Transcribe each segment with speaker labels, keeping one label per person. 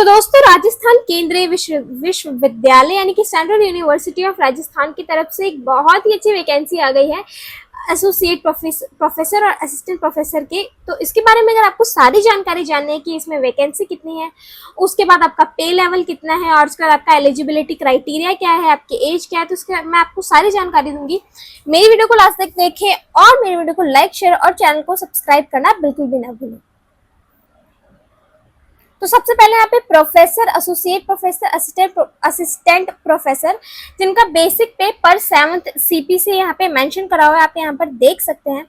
Speaker 1: दोस्तों, राजस्थान केंद्रीय विश्वविद्यालय यानी कि सेंट्रल यूनिवर्सिटी ऑफ राजस्थान की तरफ से एक बहुत ही अच्छी वैकेंसी आ गई है एसोसिएट प्रोफेसर और असिस्टेंट प्रोफेसर के। तो इसके बारे में अगर आपको सारी जानकारी जाननी है कि इसमें वैकेंसी कितनी है, उसके बाद आपका पे लेवल कितना है और उसके बाद आपका एलिजिबिलिटी क्राइटेरिया क्या है, आपकी एज क्या है, तो इसके मैं आपको सारी जानकारी दूंगी। मेरी वीडियो को लास्ट तक देखें और मेरी वीडियो को लाइक, शेयर और चैनल को सब्सक्राइब करना बिल्कुल भी ना भूलें। तो सबसे पहले यहाँ पे professor, associate professor, assistant professor, जिनका बेसिक पे पर 7th सीपी से यहाँ पे मेंशन करा हुआ है, आप यहाँ पर देख सकते हैं।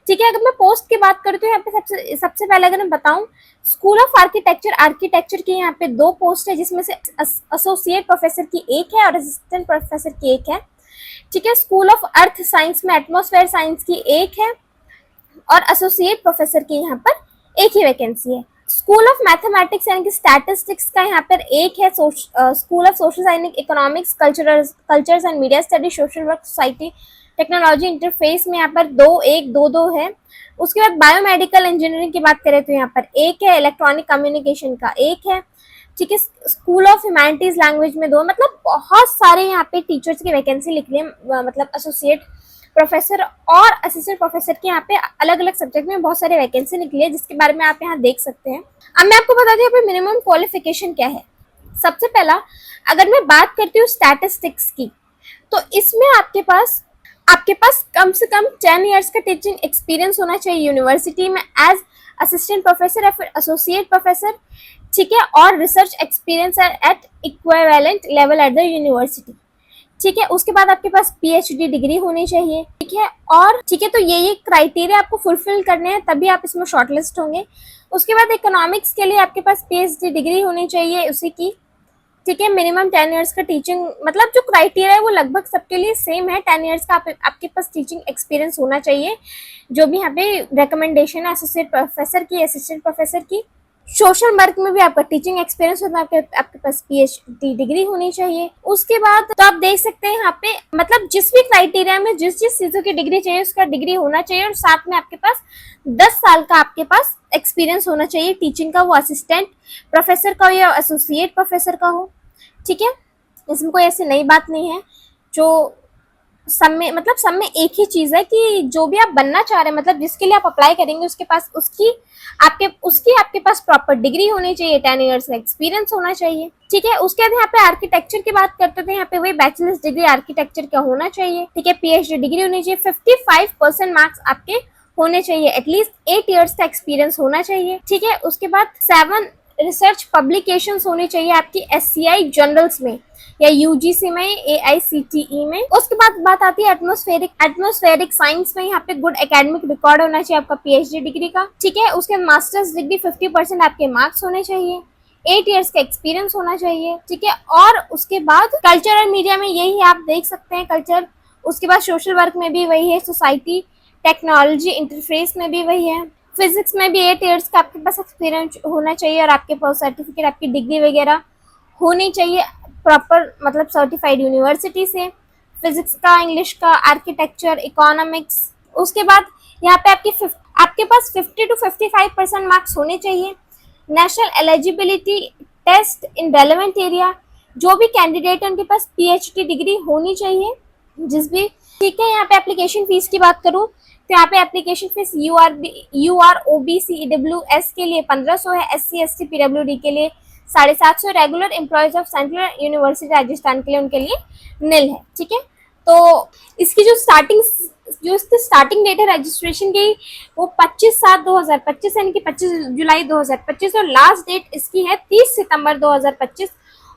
Speaker 1: ठीक है, अगर मैं पोस्ट की बात करूँ तो यहाँ पे सबसे पहले अगर मैं बताऊं, स्कूल ऑफ आर्किटेक्चर की यहाँ पे 2 पोस्ट है, जिसमें से एसोसिएट प्रोफेसर की एक है और असिस्टेंट प्रोफेसर की एक है। ठीक है, स्कूल ऑफ अर्थ साइंस में एटमॉस्फेयर साइंस की एक है और एसोसिएट प्रोफेसर की यहाँ पर एक ही वैकेंसी है। स्कूल ऑफ मैथमेटिक्स यानी कि स्टैटिस्टिक्स का यहाँ पर एक है। School of social science, economics, cultures and media study, social work, society, technology, interface में यहाँ पर 2 है। उसके बाद बायोमेडिकल इंजीनियरिंग की बात करें तो यहाँ पर एक है, इलेक्ट्रॉनिक कम्युनिकेशन का एक है। ठीक है, स्कूल ऑफ ह्यूमैनिटीज लैंग्वेज में 2, मतलब बहुत सारे यहाँ पे टीचर्स की वैकेंसी लिख रही है, मतलब एसोसिएट प्रोफेसर और असिस्टेंट प्रोफेसर के यहाँ पे अलग अलग सब्जेक्ट में बहुत सारे वैकेंसी निकली है, जिसके बारे में आप यहाँ देख सकते हैं। अब मैं आपको बता दूं यहाँ पे मिनिमम क्वालिफिकेशन क्या है। सबसे पहला अगर मैं बात करती हूँ स्टैटिस्टिक्स की, तो इसमें आपके पास कम से कम 10 इयर्स का टीचिंग एक्सपीरियंस होना चाहिए यूनिवर्सिटी में एज असिस्टेंट प्रोफेसर या फिर एसोसिएट प्रोफेसर। ठीक है, और research experience eight equivalent level at the university. ठीक है, उसके बाद आपके पास पीएचडी डिग्री होनी चाहिए। ठीक है, और ठीक है, तो ये क्राइटेरिया आपको फुलफिल करने हैं, तभी आप इसमें शॉर्टलिस्ट होंगे। उसके बाद इकोनॉमिक्स के लिए आपके पास पीएचडी डिग्री होनी चाहिए उसी की। ठीक है, मिनिमम 10 इयर्स का टीचिंग, मतलब जो क्राइटेरिया है वो लगभग सबके लिए सेम है। 10 इयर्स का आपके पास टीचिंग एक्सपीरियंस होना चाहिए, जो भी यहाँ पे रिकमेंडेशन है एसोसिएट प्रोफेसर की, असिस्टेंट प्रोफेसर की। सोशल वर्क में भी आपका टीचिंग एक्सपीरियंस होता है, आपके पास पीएचडी डिग्री होनी चाहिए। उसके बाद तो आप देख सकते हैं यहाँ पे, मतलब जिस भी क्राइटेरिया में जिस चीजों की डिग्री चाहिए उसका डिग्री होना चाहिए, और साथ में आपके पास 10 साल का आपके पास एक्सपीरियंस होना चाहिए टीचिंग का, वो असिस्टेंट प्रोफेसर का हो या एसोसिएट प्रोफेसर का हो। ठीक है, इसमें कोई ऐसी नई बात नहीं है। जो सब में एक ही चीज है कि जो भी आप बनना चाह रहे हैं, मतलब जिसके लिए आप अप्लाई करेंगे, उसके पास आपके पास प्रॉपर डिग्री होनी चाहिए, 10 इयर्स का एक्सपीरियंस होना चाहिए। ठीक है, उसके बाद यहाँ पे आर्किटेक्चर की बात करते थे, यहाँ पे वही बैचलर्स डिग्री आर्किटेक्चर का होना चाहिए। ठीक है, पीएचडी डिग्री होनी चाहिए, 55% मार्क्स आपके होने चाहिए, एटलीस्ट 8 इयर्स का एक्सपीरियंस होना चाहिए। ठीक है, उसके बाद 7 रिसर्च पब्लिकेशंस होनी चाहिए आपकी एससीआई जर्नल्स में या यूजीसी में, एआईसीटीई में। उसके बाद बात आती है एटमॉस्फेरिक साइंस में, यहाँ पे गुड एकेडमिक रिकॉर्ड होना चाहिए आपका पीएचडी डिग्री का। ठीक है, उसके बाद मास्टर्स डिग्री 50% आपके मार्क्स होने चाहिए, 8 इयर्स का एक्सपीरियंस होना चाहिए। ठीक है, और उसके बाद कल्चर और मीडिया में यही है, आप देख सकते हैं कल्चर। उसके बाद सोशल वर्क में भी वही है, सोसाइटी, टेक्नोलॉजी, इंटरफेस में भी वही है। फिजिक्स में भी 8 इयर्स का आपके पास एक्सपीरियंस होना चाहिए और आपके पास सर्टिफिकेट, आपकी डिग्री वगैरह होनी चाहिए प्रॉपर, मतलब सर्टिफाइड यूनिवर्सिटी से। फिजिक्स का, इंग्लिश का, आर्किटेक्चर, इकोनॉमिक्स। उसके बाद यहाँ पे आपके पास 50 to 55% मार्क्स होने चाहिए। National eligibility test in relevant area, जो भी कैंडिडेट है उनके पास पीएचडी डिग्री होनी चाहिए जिस भी। ठीक है, यहाँ पे एप्लीकेशन फीस की बात करूँ तो यहाँ पे एप्लीकेशन फीस UROBC EWS के लिए 1500 है, SC ST PWD के लिए 750, regular employees of central university Rajasthan के लिए उनके लिए निल है। ठीक है, तो इसकी जो इसकी स्टार्टिंग डेट है रजिस्ट्रेशन की, वो 25/7/2025 यानी कि 25 जुलाई 2025, और लास्ट डेट इसकी है 30 सितंबर 2025।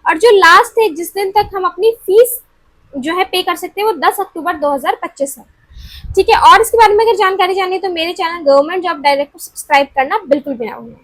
Speaker 1: और जो लास्ट है जिस दिन तक हम अपनी फीस जो है पे कर सकते हैं, वो 10 अक्टूबर 2025 है। ठीक है, और इसके बारे में अगर जानकारी जाननी है तो मेरे चैनल गवर्नमेंट जॉब डायरेक्ट को सब्सक्राइब करना बिल्कुल भी ना भूलें।